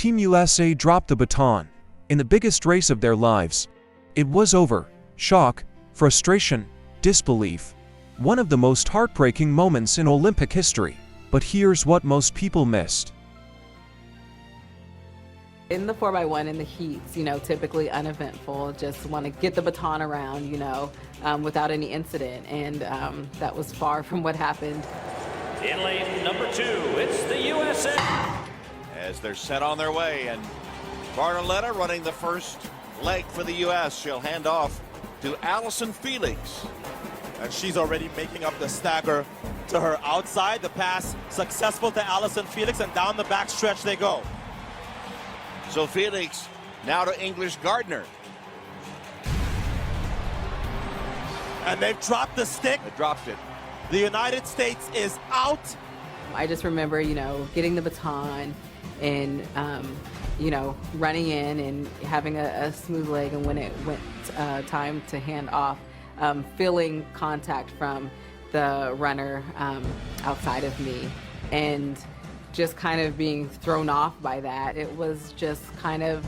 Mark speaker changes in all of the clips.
Speaker 1: Team USA dropped the baton in the biggest race of their lives. It was over. Shock, frustration, disbelief. One of the most heartbreaking moments in Olympic history. But here's what most people missed.
Speaker 2: In the 4x1 in the heats, typically uneventful, just want to get the baton around, without any incident. And that was far from what happened.
Speaker 3: In lane number 2, it's the USA.
Speaker 4: As they're set on their way, and Bartoletta running the first leg for the U.S. She'll hand off to Allyson Felix.
Speaker 5: And she's already making up the stagger to her outside. The pass successful to Allyson Felix, and down the back stretch they go.
Speaker 4: So Felix now to English Gardner.
Speaker 5: And they've dropped the stick.
Speaker 4: They dropped it.
Speaker 5: The United States is out.
Speaker 2: I just remember, getting the baton and, running in and having a smooth leg. And when it went time to hand off, feeling contact from the runner outside of me and just kind of being thrown off by that. It was just kind of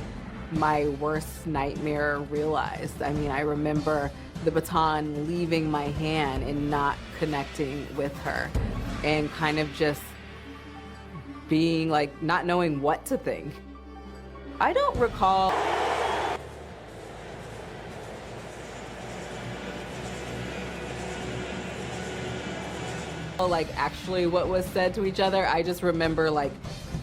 Speaker 2: my worst nightmare realized. I mean, I remember the baton leaving my hand and not connecting with her and kind of just being like not knowing what to think. I don't recall like actually what was said to each other. I just remember like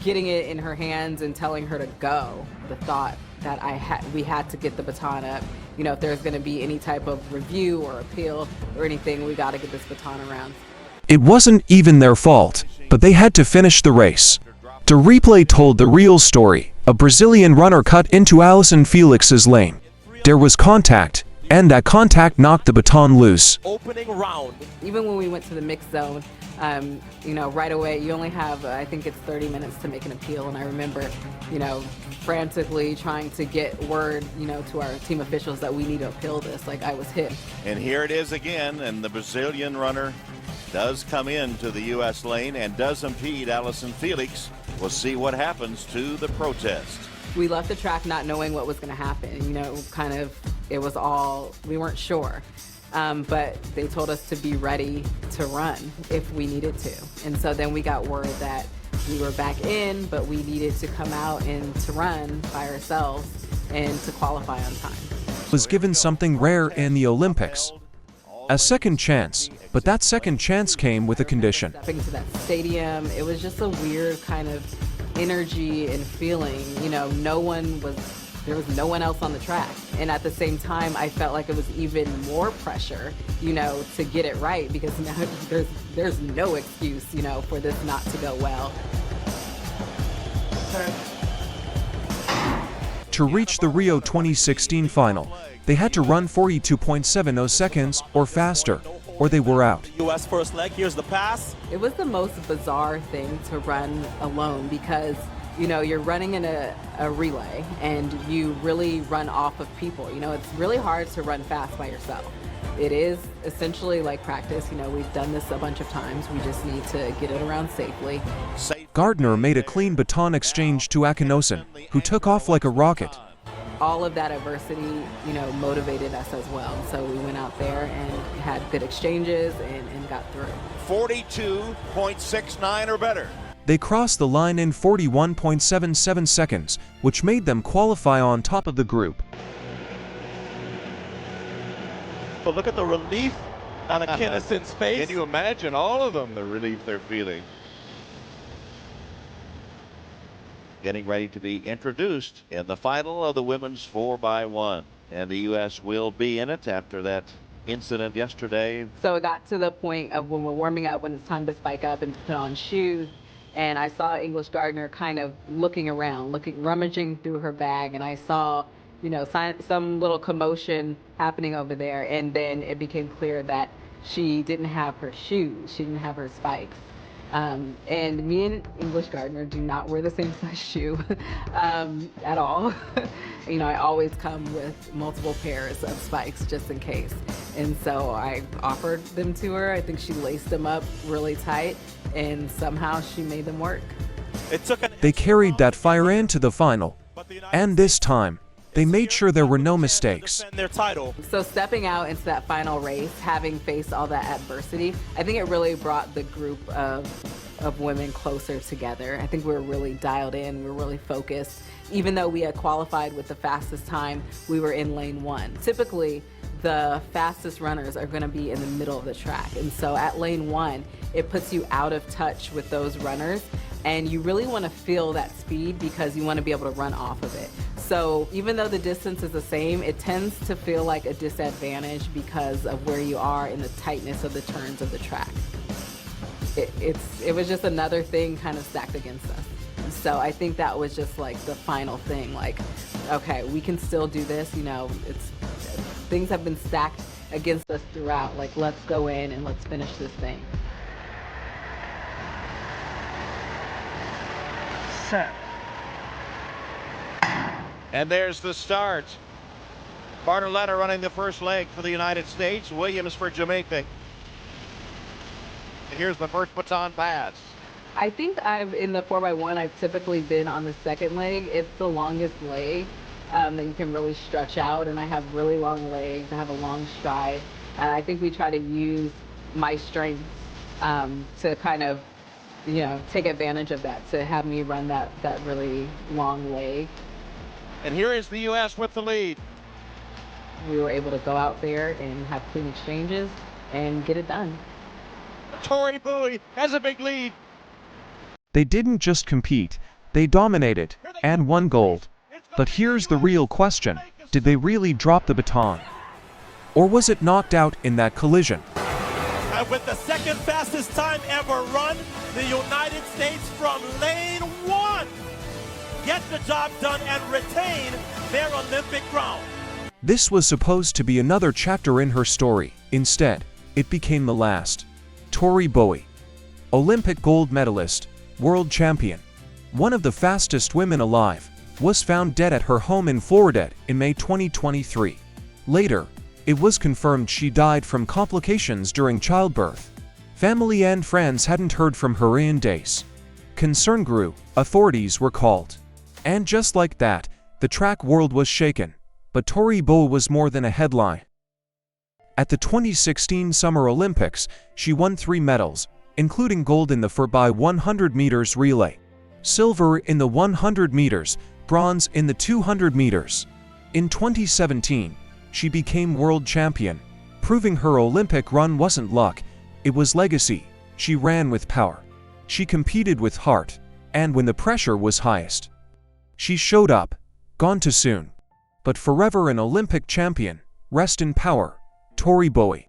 Speaker 2: getting it in her hands and telling her to go. The thought that we had to get the baton up. If there's going to be any type of review or appeal or anything, we got to get this baton around.
Speaker 1: It wasn't even their fault, but they had to finish the race. The replay told the real story. A Brazilian runner cut into Allyson Felix's lane. There was contact, and that contact knocked the baton loose.
Speaker 5: Opening round.
Speaker 2: Even when we went to the mixed zone, right away, you only have, I think it's 30 minutes to make an appeal. And I remember, frantically trying to get word, to our team officials that we need to appeal this. Like, I was hit.
Speaker 4: And here it is again, and the Brazilian runner does come into the U.S. lane and does impede Allyson Felix. We'll see what happens to the protest.
Speaker 2: We left the track not knowing what was going to happen. It was all, we weren't sure. But they told us to be ready to run if we needed to. And so then we got word that we were back in, but we needed to come out and to run by ourselves and to qualify on time.
Speaker 1: Was given something rare in the Olympics. A second chance, but that second chance came with a condition.
Speaker 2: Stepping to that stadium, it was just a weird kind of energy and feeling. There was no one else on the track. And at the same time, I felt like it was even more pressure, to get it right, because now there's no excuse, for this not to go well.
Speaker 1: To reach the Rio 2016 final, they had to run 42.70 seconds or faster, or they were out.
Speaker 5: U.S. first leg, here's the pass.
Speaker 2: It was the most bizarre thing to run alone because you're running in a relay and you really run off of people. It's really hard to run fast by yourself. It is essentially like practice. We've done this a bunch of times. We just need to get it around safely.
Speaker 1: Gardner made a clean baton exchange to Akinosen, who took off like a rocket.
Speaker 2: All of that adversity, motivated us as well. So we went out there and had good exchanges and got through.
Speaker 4: 42.69 or better.
Speaker 1: They crossed the line in 41.77 seconds, which made them qualify on top of the group.
Speaker 5: But look at the relief on Akinoson's face.
Speaker 4: Can you imagine all of them, the relief they're feeling? Getting ready to be introduced in the final of the women's 4x1. And the U.S. will be in it after that incident yesterday.
Speaker 2: So it got to the point of when we're warming up, when it's time to spike up and put on shoes. And I saw English Gardner kind of looking around, rummaging through her bag. And I saw, some little commotion happening over there. And then it became clear that she didn't have her shoes. She didn't have her spikes. And me and English Gardner do not wear the same size shoe at all. I always come with multiple pairs of spikes just in case. And so I offered them to her. I think she laced them up really tight and somehow she made them work.
Speaker 5: It took an
Speaker 1: They carried that fire into the final, and this time, they made sure there were no mistakes.
Speaker 5: Their title.
Speaker 2: So stepping out into that final race, having faced all that adversity, I think it really brought the group of women closer together. I think we were really dialed in, we were really focused. Even though we had qualified with the fastest time, we were in lane 1. Typically, the fastest runners are going to be in the middle of the track. And so at lane 1, it puts you out of touch with those runners. And you really want to feel that speed because you want to be able to run off of it. So even though the distance is the same, it tends to feel like a disadvantage because of where you are in the tightness of the turns of the track. It was just another thing kind of stacked against us. So I think that was just like the final thing, like, okay, we can still do this, you know, things have been stacked against us throughout, like, let's go in and let's finish this thing.
Speaker 6: Set.
Speaker 4: And there's the start. Bartoletta running the first leg for the United States, Williams for Jamaica. And here's the first baton pass.
Speaker 2: I think in the 4x1, I've typically been on the second leg. It's the longest leg that you can really stretch out, and I have really long legs. I have a long stride. I think we try to use my strength to kind of, you know, take advantage of that, to have me run that really long leg.
Speaker 4: And here is the U.S. with the lead.
Speaker 2: We were able to go out there and have clean exchanges and get it done.
Speaker 4: Tori Bowie has a big lead.
Speaker 1: They didn't just compete, they dominated, and won gold. But here's the real question, did they really drop the baton? Or was it knocked out in that collision?
Speaker 5: And with the second fastest time ever run, the United States from lane 1 get the job done and retain their Olympic crown.
Speaker 1: This was supposed to be another chapter in her story. Instead, it became the last. Tori Bowie, Olympic gold medalist, world champion, one of the fastest women alive, was found dead at her home in Florida in May 2023. Later, it was confirmed she died from complications during childbirth. Family and friends hadn't heard from her in days. Concern grew, authorities were called. And just like that, the track world was shaken. But Tori Bowie was more than a headline. At the 2016 Summer Olympics, she won 3 medals, including gold in the 4x100 meters relay, silver in the 100 meters, bronze in the 200 meters. In 2017, she became world champion, proving her Olympic run wasn't luck, it was legacy. She ran with power. She competed with heart, and when the pressure was highest, she showed up. Gone too soon. But forever an Olympic champion. Rest in power, Tori Bowie.